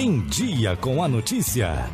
Em Dia com a Notícia.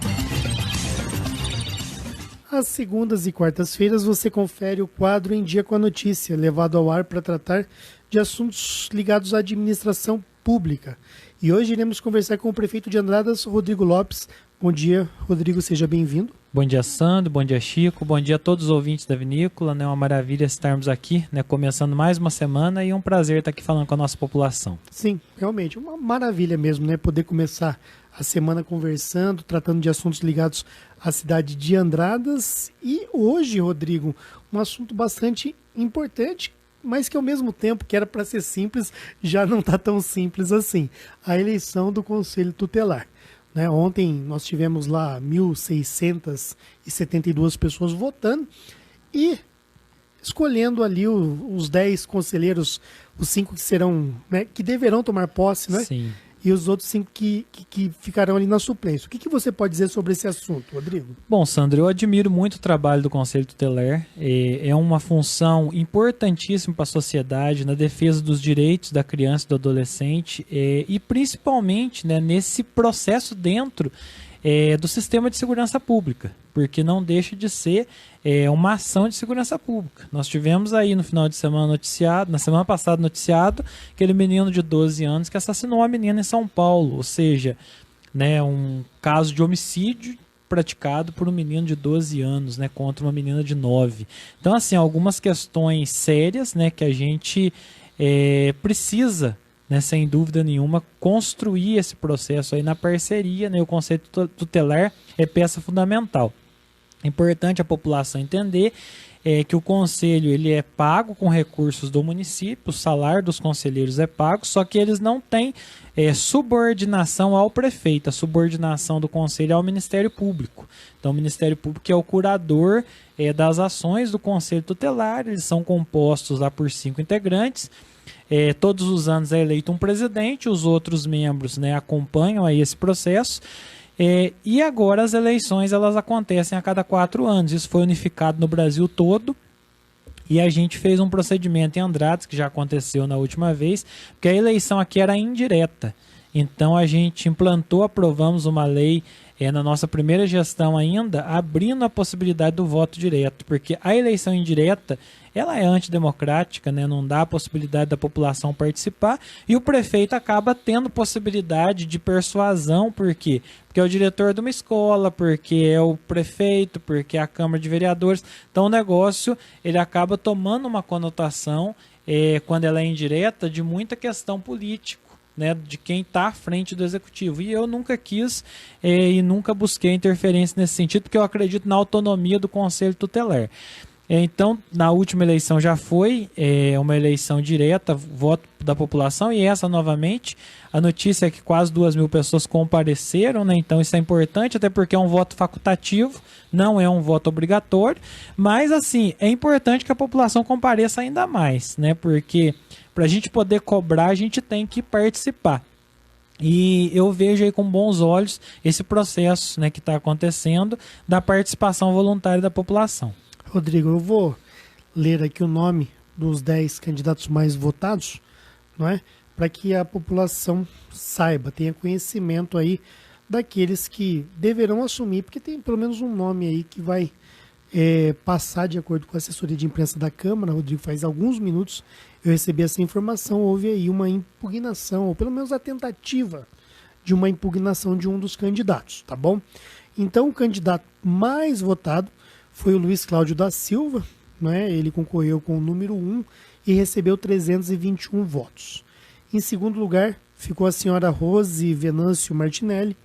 Às segundas e quartas-feiras você confere o quadro Em Dia com a Notícia, levado ao ar para tratar de assuntos ligados à administração pública. E hoje iremos conversar com o prefeito de Andradas, Rodrigo Lopes. Bom dia, Rodrigo, seja bem-vindo. Bom dia, Sandro, bom dia, Chico, bom dia a todos os ouvintes da Vinícola, né? Uma maravilha estarmos aqui, né? Começando mais uma semana e um prazer estar aqui falando com a nossa população. Sim, realmente, uma maravilha mesmo, né? Poder começar a semana conversando, tratando de assuntos ligados à cidade de Andradas. E hoje, Rodrigo, um assunto bastante importante, mas que ao mesmo tempo que era para ser simples, já não está tão simples assim. A eleição do Conselho Tutelar. Né? Ontem nós tivemos lá 1.672 pessoas votando e escolhendo ali os 10 conselheiros, os 5 que serão, né, que deverão tomar posse, né? Sim. E os outros 5 que ficarão ali na suplência. O que você pode dizer sobre esse assunto, Rodrigo? Bom, Sandro, eu admiro muito o trabalho do Conselho Tutelar. É uma função importantíssima para a sociedade na defesa dos direitos da criança e do adolescente e principalmente, né, nesse processo dentro do sistema de segurança pública, porque não deixa de ser uma ação de segurança pública. Nós tivemos aí no final de semana noticiado, na semana passada noticiado, aquele menino de 12 anos que assassinou uma menina em São Paulo, ou seja, né, um caso de homicídio praticado por um menino de 12 anos, né, contra uma menina de 9. Então, assim, algumas questões sérias, né, que a gente precisa, né, sem dúvida nenhuma, construir esse processo aí na parceria, né, o Conselho Tutelar é peça fundamental. É importante a população entender que o conselho ele é pago com recursos do município, o salário dos conselheiros é pago, só que eles não têm subordinação ao prefeito, a subordinação do conselho é ao Ministério Público. Então o Ministério Público é o curador das ações do Conselho Tutelar, eles são compostos lá por 5 integrantes. Todos os anos é eleito um presidente, os outros membros, né, acompanham aí esse processo. E agora as eleições elas acontecem a cada 4 anos. Isso foi unificado no Brasil todo. E a gente fez um procedimento em Andradas, que já aconteceu na última vez, porque a eleição aqui era indireta. Então a gente implantou, aprovamos uma lei na nossa primeira gestão ainda, abrindo a possibilidade do voto direto, porque a eleição indireta ela é antidemocrática, né? Não dá a possibilidade da população participar e o prefeito acaba tendo possibilidade de persuasão, por quê? Porque é o diretor de uma escola, porque é o prefeito, porque é a Câmara de Vereadores. Então o negócio ele acaba tomando uma conotação, quando ela é indireta, de muita questão política, né, de quem está à frente do executivo. E eu nunca quis e nunca busquei interferência nesse sentido, porque eu acredito na autonomia do Conselho Tutelar. Então, na última eleição já foi uma eleição direta, voto da população, e essa novamente, a notícia é que quase 2.000 pessoas compareceram, né? Então isso é importante, até porque é um voto facultativo, não é um voto obrigatório, mas assim, é importante que a população compareça ainda mais, né? Porque para a gente poder cobrar, a gente tem que participar. E eu vejo aí com bons olhos esse processo, né, que está acontecendo da participação voluntária da população. Rodrigo, eu vou ler aqui o nome dos 10 candidatos mais votados, não é? Para que a população saiba, tenha conhecimento aí daqueles que deverão assumir, porque tem pelo menos um nome aí que vai passar de acordo com a assessoria de imprensa da Câmara. Rodrigo, faz alguns minutos eu recebi essa informação, houve aí uma impugnação, ou pelo menos a tentativa de uma impugnação de um dos candidatos, tá bom? Então o candidato mais votado foi o Luiz Cláudio da Silva, né? Ele concorreu com o número 1 e recebeu 321 votos. Em segundo lugar, ficou a senhora Rose Venâncio Martinelli,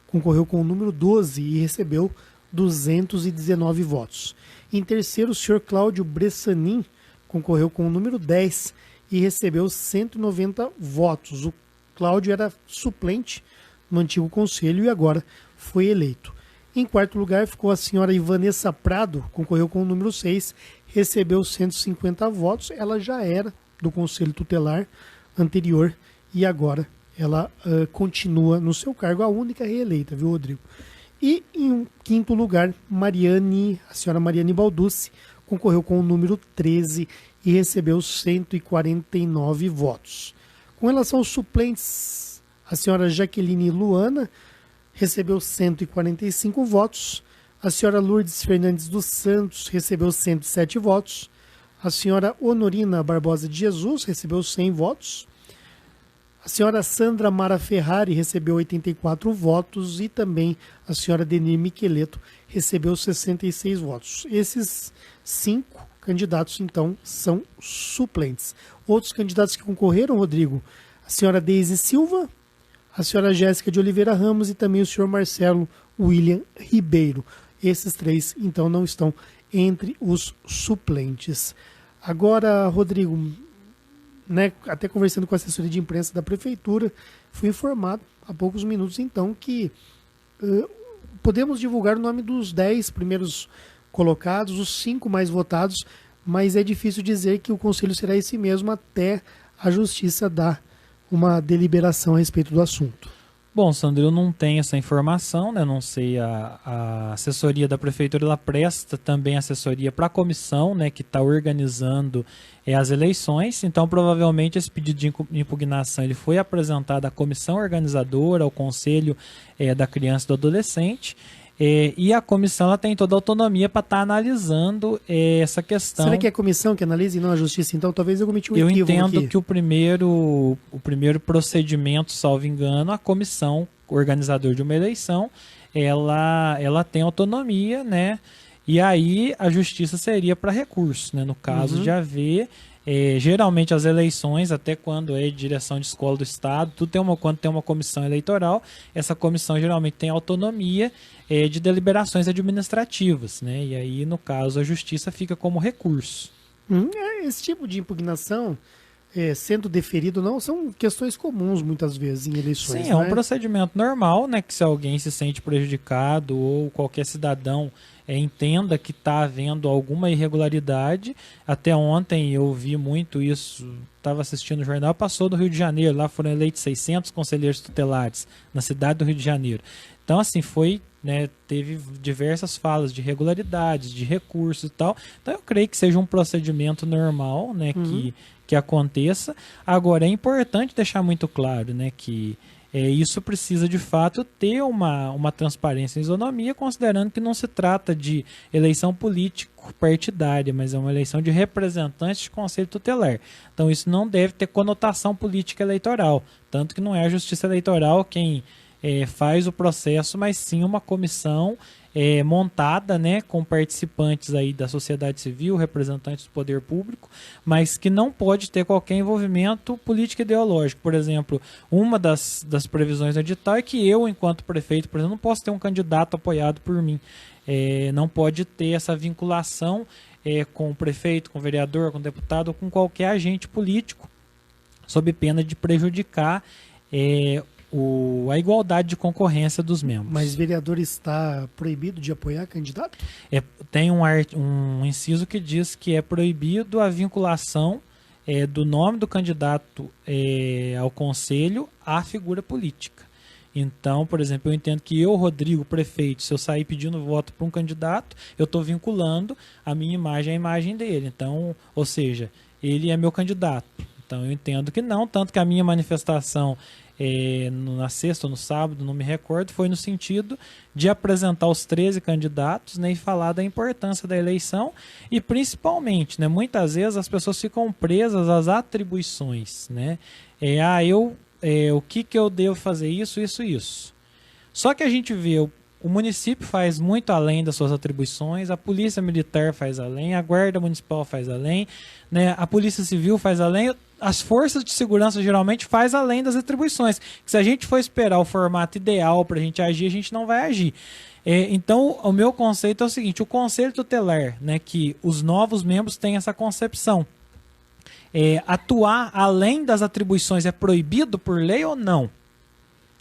concorreu com o número 12 e recebeu 219 votos. Em terceiro, o senhor Cláudio Bressanin concorreu com o número 10 e recebeu 190 votos. O Cláudio era suplente no antigo conselho e agora foi eleito. Em quarto lugar ficou a senhora Ivanessa Prado, concorreu com o número 6, recebeu 150 votos. Ela já era do Conselho Tutelar anterior e agora ela continua no seu cargo, a única reeleita, viu, Rodrigo? E em quinto lugar, a senhora Mariane Balducci, concorreu com o número 13 e recebeu 149 votos. Com relação aos suplentes, A senhora Jaqueline Luana recebeu 145 votos. A senhora Lourdes Fernandes dos Santos recebeu 107 votos. A senhora Honorina Barbosa de Jesus recebeu 100 votos. A senhora Sandra Mara Ferrari recebeu 84 votos e também a senhora Denir Miqueleto recebeu 66 votos. Esses 5 candidatos, então, são suplentes. Outros candidatos que concorreram, Rodrigo, a senhora Deise Silva, a senhora Jéssica de Oliveira Ramos e também o senhor Marcelo William Ribeiro. Esses 3, então, não estão entre os suplentes. Agora, Rodrigo, né, até conversando com a assessoria de imprensa da prefeitura, fui informado há poucos minutos, então, que podemos divulgar o nome dos 10 primeiros colocados, os 5 mais votados, mas é difícil dizer que o conselho será esse mesmo até a justiça dar uma deliberação a respeito do assunto. Bom, Sandro, eu não tenho essa informação, né? Não sei, a assessoria da prefeitura ela presta também assessoria para a comissão, né, que está organizando as eleições. Então, provavelmente esse pedido de impugnação ele foi apresentado à comissão organizadora, ao conselho da criança e do adolescente. E a comissão ela tem toda a autonomia para estar analisando essa questão. Será que é a comissão que analisa e não a justiça? Então talvez eu cometi um equívoco. Eu entendo aqui. Que o primeiro procedimento, salvo engano, a comissão organizadora de uma eleição, ela tem autonomia, né? E aí a justiça seria para recurso, né? No caso de haver... geralmente as eleições, até quando é direção de escola do estado, quando tem uma comissão eleitoral, essa comissão geralmente tem autonomia de deliberações administrativas, né? E aí, no caso, a justiça fica como recurso. Esse tipo de impugnação, sendo deferido ou não, são questões comuns muitas vezes em eleições. Sim, é um procedimento normal, né? Que se alguém se sente prejudicado ou qualquer cidadão entenda que está havendo alguma irregularidade. Até ontem eu vi muito isso, estava assistindo o jornal, passou do Rio de Janeiro, lá foram eleitos 600 conselheiros tutelares na cidade do Rio de Janeiro. Então, assim, teve diversas falas de irregularidades, de recursos e tal. Então, eu creio que seja um procedimento normal, né, que aconteça. Agora, é importante deixar muito claro, né, que isso precisa, de fato, ter uma transparência e isonomia, considerando que não se trata de eleição político-partidária, mas é uma eleição de representantes de conselho tutelar. Então, isso não deve ter conotação política eleitoral, tanto que não é a Justiça Eleitoral quem faz o processo, mas sim uma comissão montada, né, com participantes aí da sociedade civil, representantes do poder público, mas que não pode ter qualquer envolvimento político ideológico. Por exemplo, uma das previsões do edital é que eu, enquanto prefeito, por exemplo, não posso ter um candidato apoiado por mim. Não pode ter essa vinculação com o prefeito, com o vereador, com o deputado ou com qualquer agente político, sob pena de prejudicar a igualdade de concorrência dos membros. Mas vereador está proibido de apoiar candidato? Tem um inciso que diz que é proibido a vinculação do nome do candidato ao conselho à figura política. Então, por exemplo, eu entendo que eu, Rodrigo, prefeito, se eu sair pedindo voto para um candidato, eu estou vinculando a minha imagem à imagem dele. Então, ou seja, ele é meu candidato. Então, eu entendo que não, tanto que a minha manifestação na sexta ou no sábado, não me recordo, foi no sentido de apresentar os 13 candidatos, né, e falar da importância da eleição e principalmente, né, muitas vezes as pessoas ficam presas às atribuições, né, o que eu devo fazer isso. Só que a gente vê o município faz muito além das suas atribuições, a polícia militar faz além, a guarda municipal faz além, né, a polícia civil faz além, as forças de segurança geralmente faz além das atribuições. Que se a gente for esperar o formato ideal para a gente agir, a gente não vai agir. Então, o meu conceito é o seguinte, o conselho tutelar, né, que os novos membros têm essa concepção. Atuar além das atribuições é proibido por lei ou não?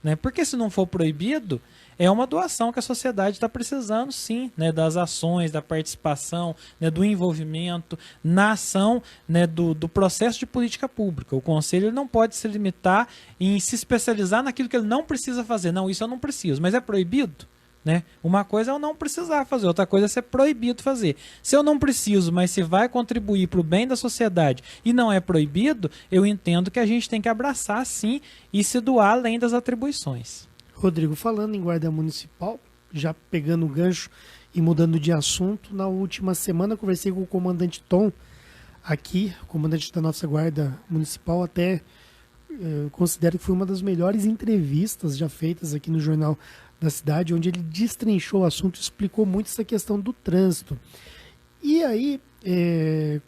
Né? Porque se não for proibido, é uma doação que a sociedade está precisando, sim, né, das ações, da participação, né, do envolvimento na ação, né, do processo de política pública. O conselho não pode se limitar em se especializar naquilo que ele não precisa fazer. Não, isso eu não preciso, mas é proibido? né? Uma coisa é eu não precisar fazer, outra coisa é ser proibido fazer. Se eu não preciso, mas se vai contribuir para o bem da sociedade e não é proibido, eu entendo que a gente tem que abraçar sim e se doar além das atribuições. Rodrigo, falando em guarda municipal, já pegando o gancho e mudando de assunto, na última semana eu conversei com o comandante Tom, aqui, o comandante da nossa guarda municipal, até considero que foi uma das melhores entrevistas já feitas aqui no Jornal da Cidade, onde ele destrinchou o assunto e explicou muito essa questão do trânsito. E aí,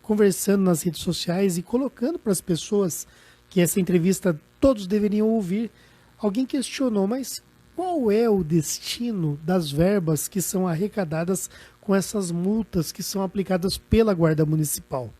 conversando nas redes sociais e colocando para as pessoas que essa entrevista todos deveriam ouvir, alguém questionou, mas qual é o destino das verbas que são arrecadadas com essas multas que são aplicadas pela Guarda Municipal?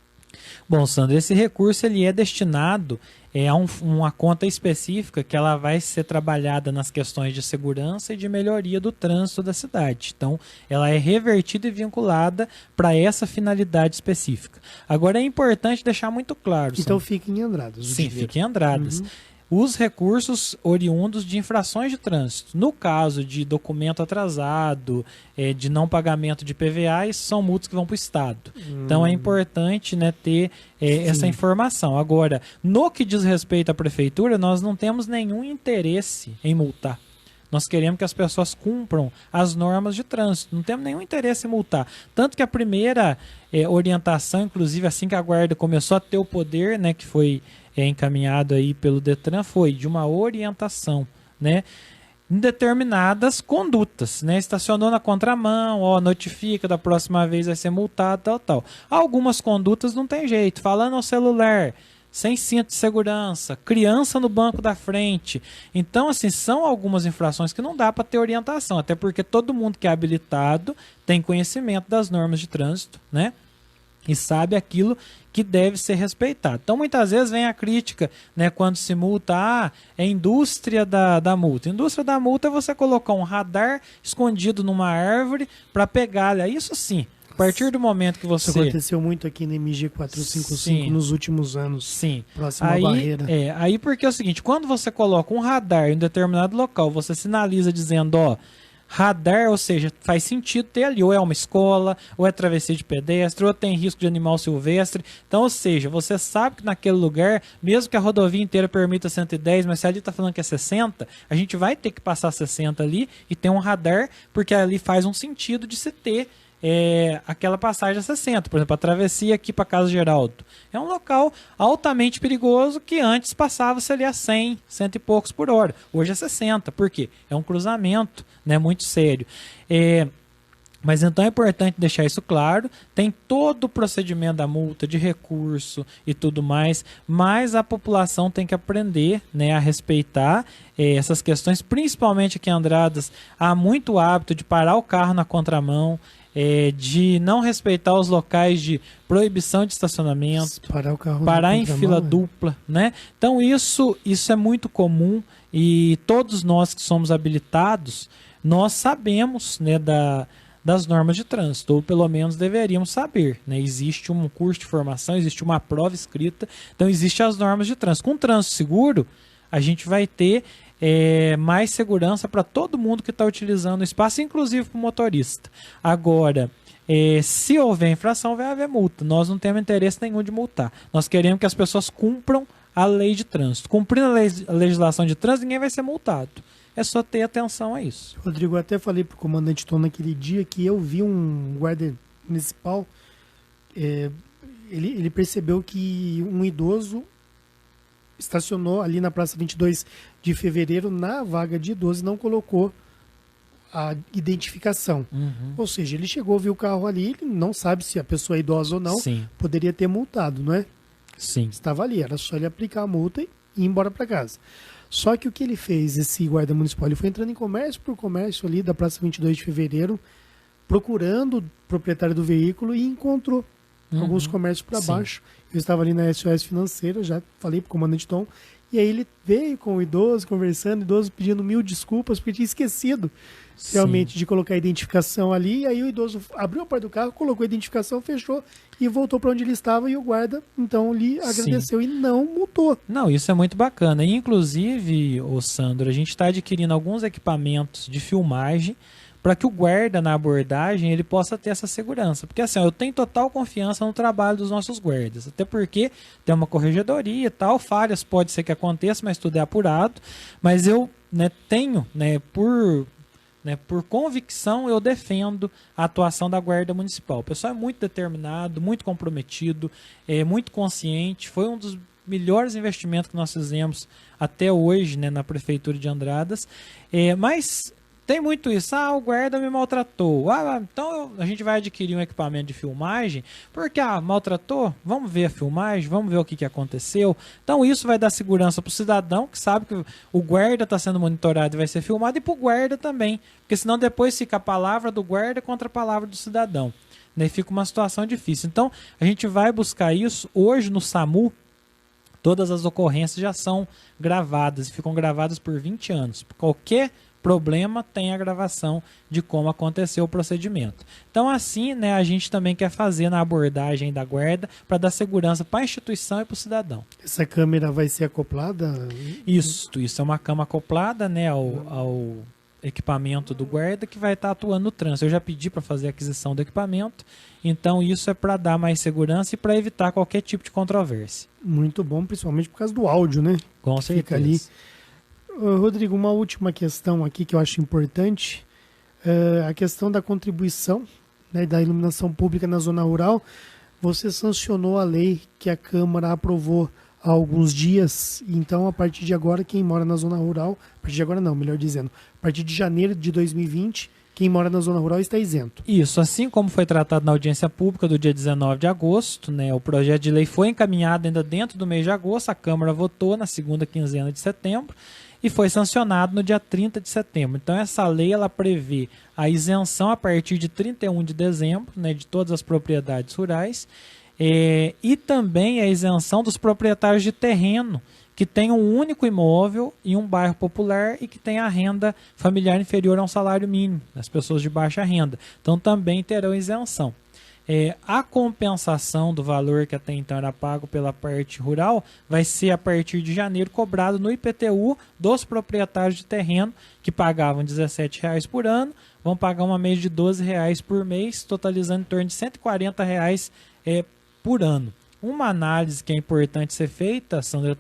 Bom, Sandro, esse recurso ele é destinado a uma conta específica que ela vai ser trabalhada nas questões de segurança e de melhoria do trânsito da cidade. Então, ela é revertida e vinculada para essa finalidade específica. Agora, é importante deixar muito claro. Então, fica em Andradas. Sim, fica em Andradas. Os recursos oriundos de infrações de trânsito. No caso de documento atrasado, de não pagamento de PVA, isso são multas que vão para o Estado. Então é importante, né, ter essa informação. Agora, no que diz respeito à Prefeitura, nós não temos nenhum interesse em multar. Nós queremos que as pessoas cumpram as normas de trânsito. Não temos nenhum interesse em multar. Tanto que a primeira orientação, inclusive assim que a Guarda começou a ter o poder, né, que foi encaminhado aí pelo Detran, foi de uma orientação, né, em determinadas condutas, né, estacionou na contramão, notifica, da próxima vez vai ser multado, tal. Algumas condutas não tem jeito, falando ao celular, sem cinto de segurança, criança no banco da frente. Então, assim, são algumas infrações que não dá para ter orientação, até porque todo mundo que é habilitado tem conhecimento das normas de trânsito, né? E sabe aquilo que deve ser respeitado. Então, muitas vezes vem a crítica, né, quando se multa, é indústria da multa. Indústria da multa é você colocar um radar escondido numa árvore para pegar. Isso sim, a partir do momento que você... Isso aconteceu muito aqui na MG 455 sim, nos últimos anos. Sim. Próxima à barreira. Aí porque é o seguinte, quando você coloca um radar em um determinado local, você sinaliza dizendo, radar, ou seja, faz sentido ter ali, ou é uma escola, ou é travessia de pedestre, ou tem risco de animal silvestre. Então, ou seja, você sabe que naquele lugar, mesmo que a rodovia inteira permita 110, mas se ali está falando que é 60, a gente vai ter que passar 60 ali e ter um radar, porque ali faz um sentido de se ter aquela passagem a 60. Por exemplo, a travessia aqui para Casa Geraldo. É um local altamente perigoso que antes passava-se ali a 100, 100 e poucos por hora. Hoje é 60. Por quê? É um cruzamento, né, muito sério. Mas então é importante deixar isso claro. Tem todo o procedimento da multa, de recurso e tudo mais, mas a população tem que aprender, né, a respeitar essas questões, principalmente aqui em Andradas. Há muito hábito de parar o carro na contramão, de não respeitar os locais de proibição de estacionamento, parar em fila dupla, né? Então isso é muito comum e todos nós que somos habilitados, nós sabemos, né, das normas de trânsito, ou pelo menos deveríamos saber, né? Existe um curso de formação, existe uma prova escrita, então existem as normas de trânsito. Com trânsito seguro, a gente vai ter mais segurança para todo mundo que está utilizando o espaço, inclusive para o motorista. Agora, se houver infração, vai haver multa. Nós não temos interesse nenhum de multar. Nós queremos que as pessoas cumpram a lei de trânsito. Cumprindo a legislação de trânsito, ninguém vai ser multado. É só ter atenção a isso. Rodrigo, eu até falei para o comandante Tom naquele dia que eu vi um guarda municipal, ele percebeu que um idoso estacionou ali na Praça 22 de Fevereiro, na vaga de idoso, e não colocou a identificação. Ou seja, ele chegou, viu o carro ali, ele não sabe se a pessoa é idosa ou não, sim, poderia ter multado, não é? Sim. Estava ali, era só ele aplicar a multa e ir embora para casa. Só que o que ele fez, esse guarda municipal, ele foi entrando em comércio por comércio ali da Praça 22 de Fevereiro, procurando o proprietário do veículo e encontrou alguns comércios para baixo. Eu estava ali na SOS Financeira, já falei para o comandante Tom, e aí ele veio com o idoso, conversando, o idoso pedindo 1000 desculpas, porque tinha esquecido realmente de colocar a identificação ali, e aí o idoso abriu a porta do carro, colocou a identificação, fechou e voltou para onde ele estava, e o guarda então lhe agradeceu e não multou. Não, isso é muito bacana. E, inclusive, Sandro, a gente está adquirindo alguns equipamentos de filmagem para que o guarda na abordagem ele possa ter essa segurança. Porque assim, eu tenho total confiança no trabalho dos nossos guardas, até porque tem uma corregedoria e tal, falhas pode ser que aconteça, mas tudo é apurado, mas eu, né, tenho, né, por convicção, eu defendo a atuação da Guarda Municipal. O pessoal é muito determinado, muito comprometido, muito consciente. Foi um dos melhores investimentos que nós fizemos até hoje, né, na Prefeitura de Andradas. Mas tem muito isso. O guarda me maltratou. Então a gente vai adquirir um equipamento de filmagem, porque maltratou, vamos ver a filmagem, vamos ver o que aconteceu. Então isso vai dar segurança para o cidadão, que sabe que o guarda está sendo monitorado e vai ser filmado, e para o guarda também, porque senão depois fica a palavra do guarda contra a palavra do cidadão. Daí fica uma situação difícil. Então a gente vai buscar isso. Hoje no SAMU, todas as ocorrências já são gravadas, e ficam gravadas por 20 anos. Qualquer problema tem a gravação de como aconteceu o procedimento. Então assim, né, a gente também quer fazer na abordagem da guarda para dar segurança para a instituição e para o cidadão. Essa câmera vai ser acoplada? Isso é uma cama acoplada, né, ao equipamento do guarda, que vai estar atuando no trânsito. Eu já pedi para fazer a aquisição do equipamento, então isso é para dar mais segurança e para evitar qualquer tipo de controvérsia. Muito bom, principalmente por causa do áudio, né? Com certeza. Fica ali. Rodrigo, uma última questão aqui que eu acho importante, a questão da contribuição, né, da iluminação pública na zona rural. Você sancionou a lei que a Câmara aprovou há alguns dias, então a partir de agora quem mora na zona rural, a partir de agora não, melhor dizendo, a partir de janeiro de 2020, quem mora na zona rural está isento. Isso, assim como foi tratado na audiência pública do dia 19 de agosto, né, o projeto de lei foi encaminhado ainda dentro do mês de agosto, a Câmara votou na segunda quinzena de setembro, e foi sancionado no dia 30 de setembro. Então essa lei ela prevê a isenção a partir de 31 de dezembro, né, de todas as propriedades rurais, e também a isenção dos proprietários de terreno que tem um único imóvel em um bairro popular e que tem a renda familiar inferior a um salário mínimo, as pessoas de baixa renda. Então também terão isenção. A compensação do valor que até então era pago pela parte rural vai ser a partir de janeiro cobrado no IPTU dos proprietários de terreno que pagavam R$ 17,00 por ano, vão pagar uma média de R$ 12,00 por mês, totalizando em torno de R$ 140,00 por ano. Uma análise que é importante ser feita, Sandra,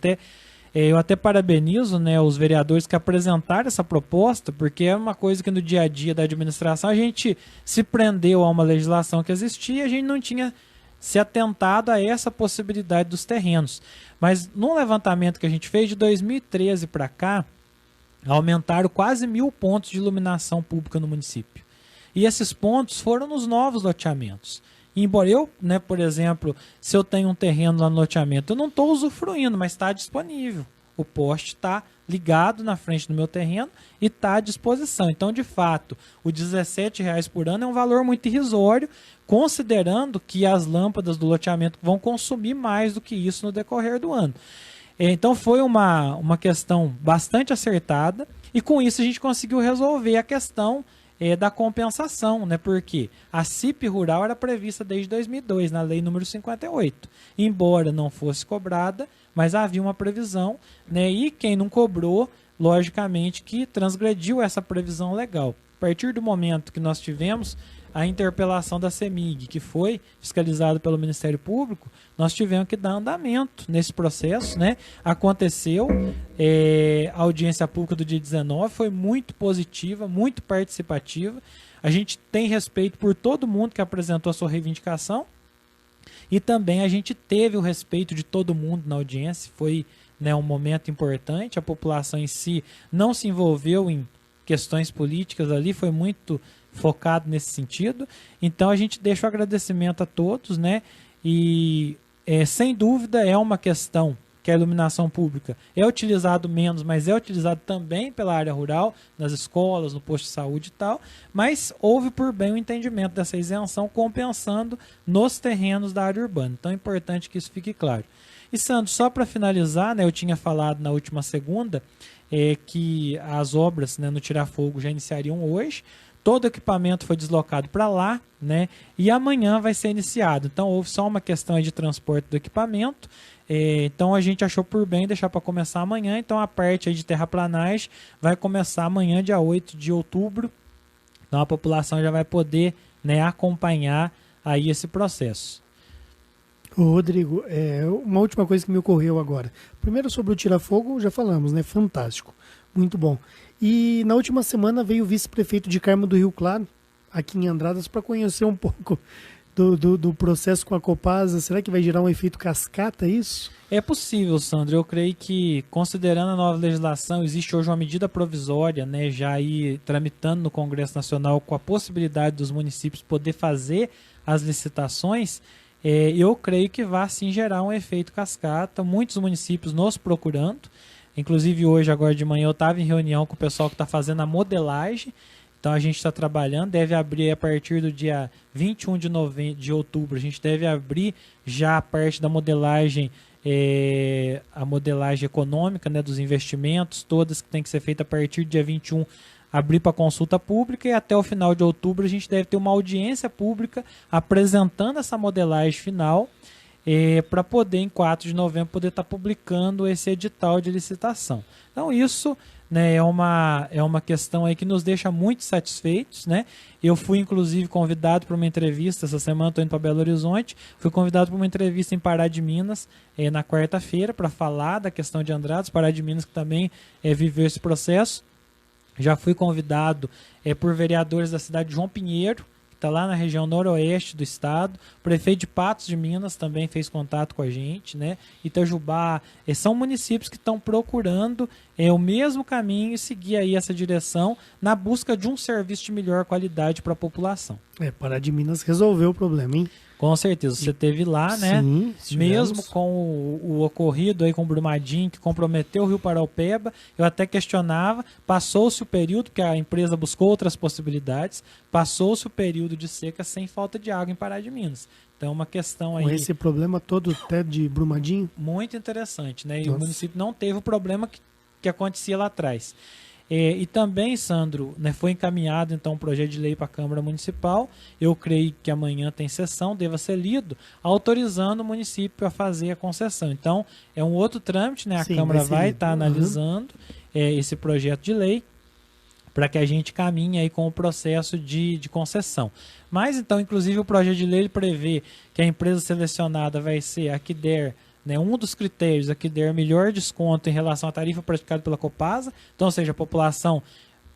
eu até parabenizo, né, os vereadores que apresentaram essa proposta, porque é uma coisa que no dia a dia da administração a gente se prendeu a uma legislação que existia e a gente não tinha se atentado a essa possibilidade dos terrenos. Mas num levantamento que a gente fez de 2013 para cá, aumentaram quase 1.000 pontos de iluminação pública no município. E esses pontos foram nos novos loteamentos. Embora eu, né, por exemplo, se eu tenho um terreno lá no loteamento, eu não estou usufruindo, mas está disponível. O poste está ligado na frente do meu terreno e está à disposição. Então, de fato, o R$ 17,00 por ano é um valor muito irrisório, considerando que as lâmpadas do loteamento vão consumir mais do que isso no decorrer do ano. Então, foi uma questão bastante acertada e, com isso, a gente conseguiu resolver a questão da compensação, né? Porque a CIP rural era prevista desde 2002, na lei número 58. Embora não fosse cobrada, mas havia uma previsão, né? E quem não cobrou, logicamente que transgrediu essa previsão legal. A partir do momento que nós tivemos a interpelação da CEMIG, que foi fiscalizada pelo Ministério Público, nós tivemos que dar andamento nesse processo, né? Aconteceu, a audiência pública do dia 19 foi muito positiva, muito participativa. A gente tem respeito por todo mundo que apresentou a sua reivindicação e também a gente teve o respeito de todo mundo na audiência. Foi, né, um momento importante. A população em si não se envolveu em questões políticas ali, foi muito focado nesse sentido. Então a gente deixa o agradecimento a todos, né? E sem dúvida é uma questão que a iluminação pública é utilizado menos, mas é utilizado também pela área rural, nas escolas, no posto de saúde e tal, mas houve por bem o entendimento dessa isenção compensando nos terrenos da área urbana. Então é importante que isso fique claro. E Sandro, só para finalizar, né, eu tinha falado na última segunda que as obras, né, no Tirar Fogo já iniciariam hoje. Todo o equipamento foi deslocado para lá, né? E amanhã vai ser iniciado. Então houve só uma questão de transporte do equipamento. Então a gente achou por bem deixar para começar amanhã. Então a parte aí de terraplanagem vai começar amanhã, dia 8 de outubro. Então a população já vai poder, né, acompanhar aí esse processo. Ô, Rodrigo, uma última coisa que me ocorreu agora. Primeiro sobre o Tira-Fogo, já falamos, né? Fantástico, muito bom. E na última semana veio o vice-prefeito de Carmo do Rio Claro, aqui em Andradas, para conhecer um pouco do processo com a Copasa. Será que vai gerar um efeito cascata isso? É possível, Sandro. Eu creio que, considerando a nova legislação, existe hoje uma medida provisória, né, já aí tramitando no Congresso Nacional com a possibilidade dos municípios poder fazer as licitações. Eu creio que vai sim gerar um efeito cascata, muitos municípios nos procurando, inclusive hoje, agora de manhã, eu estava em reunião com o pessoal que está fazendo a modelagem, então a gente está trabalhando, deve abrir a partir do dia 21 de outubro, a gente deve abrir já a parte da modelagem, a modelagem econômica, né, dos investimentos, todas que tem que ser feita a partir do dia 21, abrir para consulta pública, e até o final de outubro a gente deve ter uma audiência pública apresentando essa modelagem final, para poder, em 4 de novembro, poder estar publicando esse edital de licitação. Então isso, né, é uma questão aí que nos deixa muito satisfeitos, né? Eu fui, inclusive, convidado para uma entrevista, essa semana estou indo para Belo Horizonte, fui convidado para uma entrevista em Pará de Minas, na quarta-feira, para falar da questão de Andradas, Pará de Minas que também viveu esse processo. Já fui convidado por vereadores da cidade de João Pinheiro, que está lá na região noroeste do estado. O prefeito de Patos de Minas também fez contato com a gente, né? Itajubá. São municípios que estão procurando o mesmo caminho e seguir aí essa direção na busca de um serviço de melhor qualidade para a população. Pará de Minas resolveu o problema, hein? Com certeza, você esteve lá, né? Sim, mesmo com o ocorrido aí com o Brumadinho, que comprometeu o Rio Paraupeba, eu até questionava, passou-se o período, que a empresa buscou outras possibilidades, passou-se o período de seca sem falta de água em Pará de Minas. Então, uma questão aí... Com esse problema todo até de Brumadinho? Muito interessante, né? E Nossa. o município não teve o problema que acontecia lá atrás. E também, Sandro, né, foi encaminhado então um projeto de lei para a Câmara Municipal. Eu creio que amanhã tem sessão, deva ser lido, autorizando o município a fazer a concessão. Então, é um outro trâmite, né? A Câmara vai estar analisando esse projeto de lei para que a gente caminhe aí com o processo de concessão. Mas, então, inclusive, o projeto de lei ele prevê que a empresa selecionada vai ser a que der, né, um dos critérios a que der melhor desconto em relação à tarifa praticada pela Copasa. Então, ou seja, a população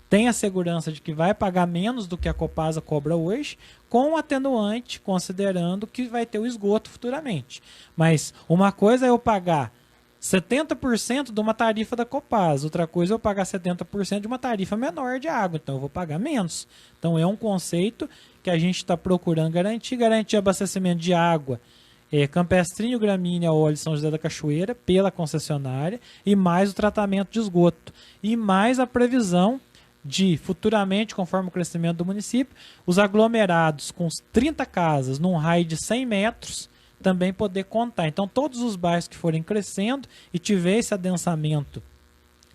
tem a segurança de que vai pagar menos do que a Copasa cobra hoje, com atenuante, considerando que vai ter o esgoto futuramente. Mas uma coisa é eu pagar 70% de uma tarifa da Copasa, outra coisa é eu pagar 70% de uma tarifa menor de água, então eu vou pagar menos. Então é um conceito que a gente está procurando garantir abastecimento de água, Campestrinho, Gramínea, Óleo São José da Cachoeira, pela concessionária, e mais o tratamento de esgoto, e mais a previsão de, futuramente, conforme o crescimento do município, os aglomerados com 30 casas num raio de 100 metros, também poder contar. Então, todos os bairros que forem crescendo e tiver esse adensamento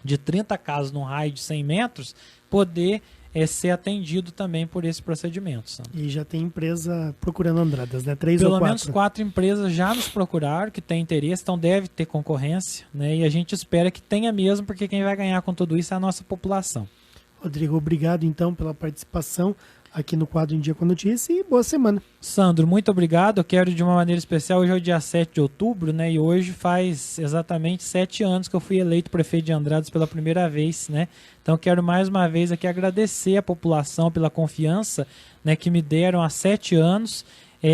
de 30 casas num raio de 100 metros, poder ser atendido também por esse procedimento. Sandro. E já tem empresa procurando Andradas, né? 3 ou 4? Pelo menos 4 empresas já nos procuraram, que têm interesse, então deve ter concorrência, né? E a gente espera que tenha mesmo, porque quem vai ganhar com tudo isso é a nossa população. Rodrigo, obrigado então pela participação aqui no quadro Em Dia com a Notícia e boa semana. Sandro, muito obrigado. Eu quero de uma maneira especial, hoje é o dia 7 de outubro, né? E hoje faz exatamente 7 anos que eu fui eleito prefeito de Andradas pela primeira vez, né? Então quero mais uma vez aqui agradecer a população pela confiança, né, que me deram há 7 anos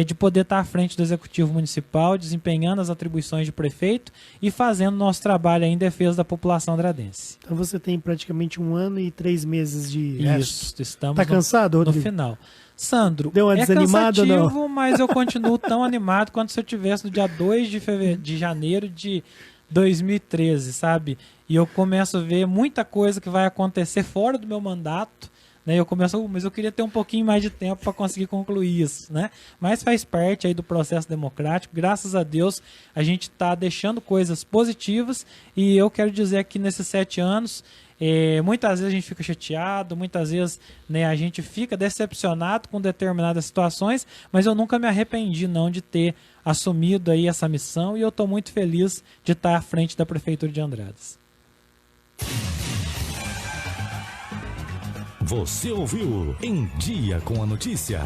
de poder estar à frente do Executivo Municipal, desempenhando as atribuições de prefeito e fazendo nosso trabalho aí em defesa da população andradense. Então você tem praticamente 1 ano e 3 meses de Isso, estamos tá cansado, no Rodrigo? final. Sandro, Deu uma desanimada, cansativo, não? mas eu continuo tão animado quanto se eu tivesse no dia 2 de janeiro de 2013, sabe? E eu começo a ver muita coisa que vai acontecer fora do meu mandato, né? Eu começo, mas eu queria ter um pouquinho mais de tempo para conseguir concluir isso, né? Mas faz parte aí do processo democrático. Graças a Deus a gente está deixando coisas positivas e eu quero dizer que nesses 7 anos muitas vezes a gente fica chateado, muitas vezes, né, a gente fica decepcionado com determinadas situações, mas eu nunca me arrependi não de ter assumido aí essa missão e eu estou muito feliz de estar à frente da Prefeitura de Andradas. Você ouviu Em Dia com a Notícia.